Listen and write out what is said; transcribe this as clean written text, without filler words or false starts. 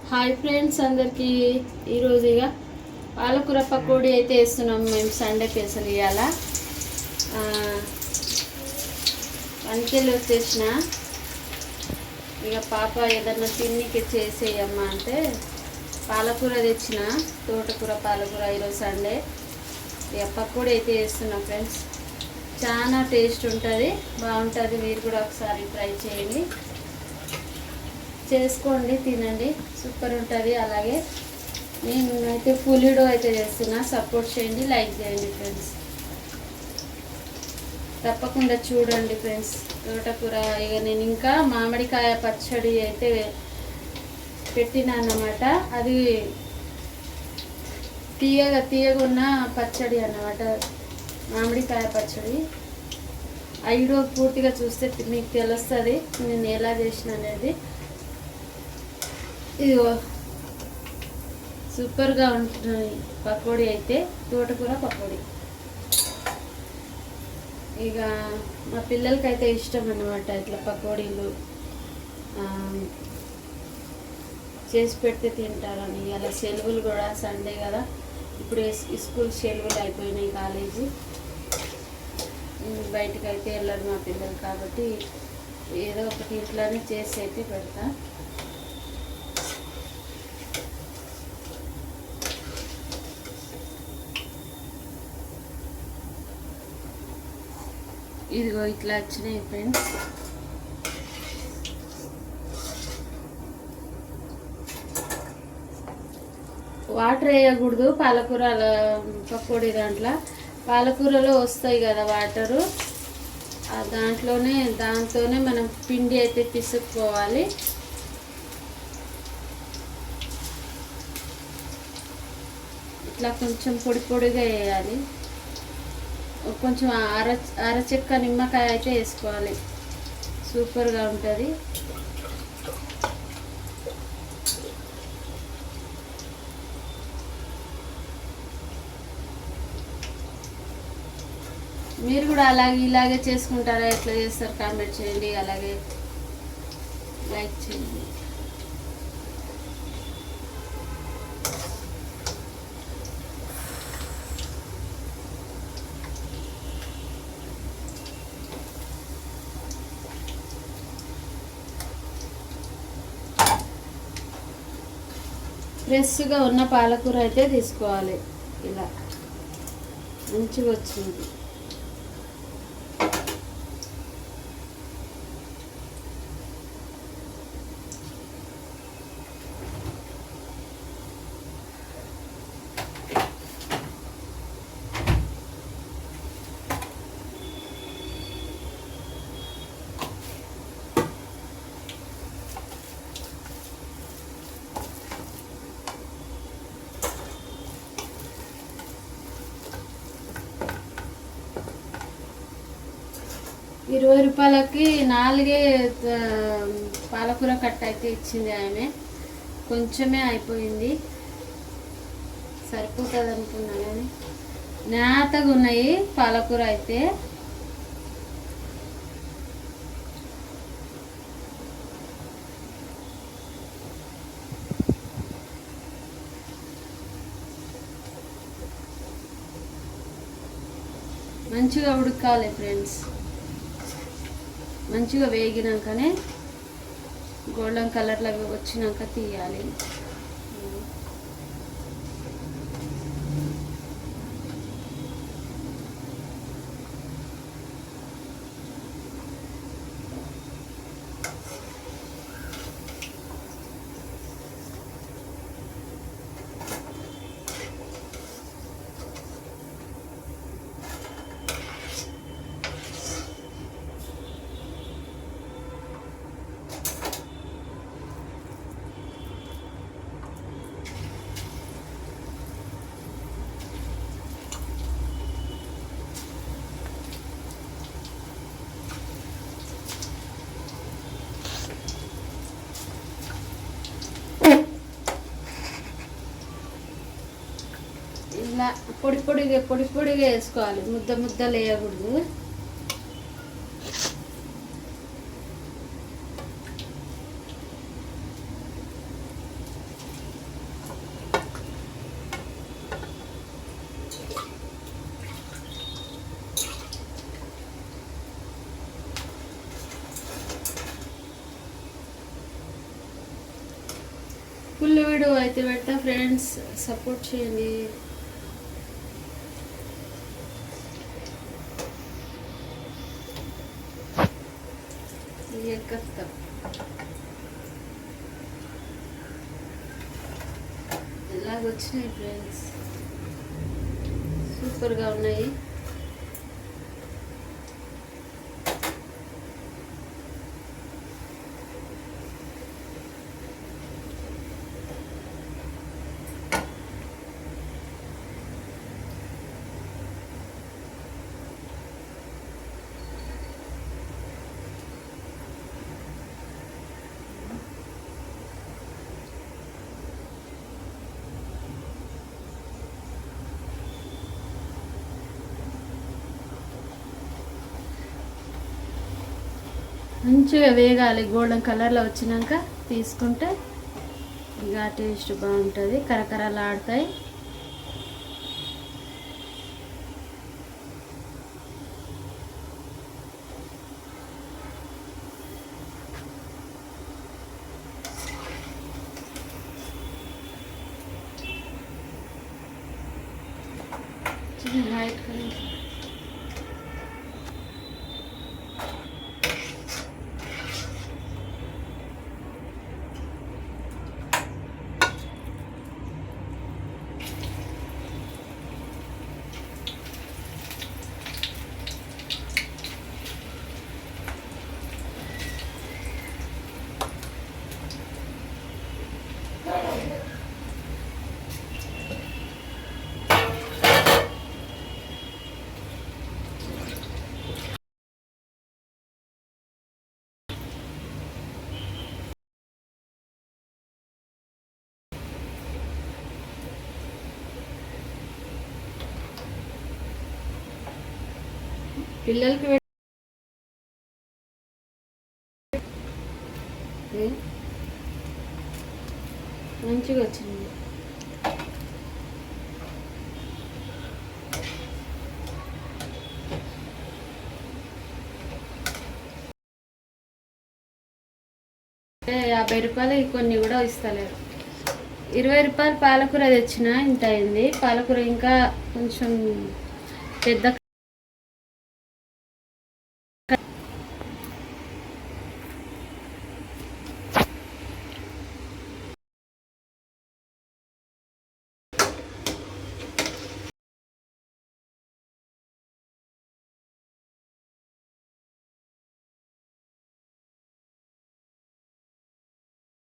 Hi friends అందరికీ ఈరోజు ఇక పాలకూర పకోడీ అయితే వేస్తున్నాం మేము సండే స్పెషల్ ఇవాళ. పనికెళ్ళి వచ్చేసిన ఇక పాప ఏదన్నా తిన్నికి చేసేయమ్మా అంటే పాలకూర తెచ్చిన, తోటకూర పాలకూర. ఈరోజు సండే ఇక పకోడీ అయితే వేస్తున్నాం ఫ్రెండ్స్. చాలా టేస్ట్ ఉంటుంది, బాగుంటుంది. మీరు కూడా ఒకసారి ట్రై చేయండి, చేసుకోండి, తినండి, సూపర్ ఉంటుంది. అలాగే నేను అయితే ఫుల్ వీడియో అయితే చేస్తున్నా, సపోర్ట్ చేయండి, లైక్ చేయండి ఫ్రెండ్స్. తప్పకుండా చూడండి ఫ్రెండ్స్. తోటకూర ఇక నేను ఇంకా మామిడికాయ పచ్చడి అయితే పెట్టినా అన్నమాట. అది తీయగున్న పచ్చడి అన్నమాట, మామిడికాయ పచ్చడి. ఆ వీడియో పూర్తిగా చూస్తే మీకు తెలుస్తుంది నేను ఎలా చేసిన అనేది. ఇదిగో సూపర్గా ఉంటుంది పకోడీ అయితే, తోటకూర పకోడీ. ఇక మా పిల్లలకైతే ఇష్టం అన్నమాట ఇట్లా పకోడీలు చేసి పెడితే తింటారని. అలా సెలవులు కూడా సండే కదా, ఇప్పుడు స్కూల్ సెలవులు అయిపోయినాయి, కాలేజీ. బయటకు అయితే వెళ్ళరు మా పిల్లలు, కాబట్టి ఏదో ఒకటి ఇంట్లోనే చేసి అయితే పెడతా. ఇదిగో ఇట్లా వచ్చినాయి ఫ్రెండ్స్. వాటర్ వేయకూడదు పాలకూర పకోడీ దాంట్లో. పాలకూరలో వస్తాయి కదా వాటరు, దాంతోనే మనం పిండి అయితే పిసుక్కోవాలి. ఇట్లా కొంచెం పొడి పొడిగా వేయాలి. కొంచెం అరచెక్క నిమ్మకాయ అయితే వేసుకోవాలి, సూపర్గా ఉంటుంది. మీరు కూడా ఇలాగే చేసుకుంటారా, ఎట్లా చేస్తారు కామెంట్ చేయండి, అలాగే లైక్ చేయండి. ఫ్రెష్గా ఉన్న పాలకూర అయితే తీసుకోవాలి. ఇలా మంచిగా వచ్చింది. ₹20కి 4 పాలకూర కట్ట అయితే ఇచ్చింది ఆమె. కొంచెమే అయిపోయింది, సరిపోతుంది అనుకున్నా కానీ నేతగా ఉన్నాయి పాలకూర అయితే. మంచిగా ఉడకాలి ఫ్రెండ్స్, మంచిగా వేగినాకనే గోల్డెన్ కలర్లో వచ్చినాక తీయాలి. ఇలా పొడి పొడిగా వేసుకోవాలి, ముద్దలు వేయకూడదు. ఫుల్ వీడియో అయితే పెడతా ఫ్రెండ్స్, సపోర్ట్ చేయండి. ఎక్కత్తా ఇలాగొచ్చినాయి ఫ్రెండ్స్, సూపర్గా ఉన్నాయి. మంచిగా వేగాలి, గోల్డెన్ కలర్లో వచ్చినాక తీసుకుంటే ఇక టేస్ట్ బాగుంటుంది, కరకరలాడతాయి. లైట్ కలర్ పిల్లలకి మంచిగా వచ్చింది. ₹50 కొన్ని కూడా ఇస్తలేరు. ₹20 పాలకూర తెచ్చిన, ఇంత అయింది. పాలకూర ఇంకా కొంచెం పెద్ద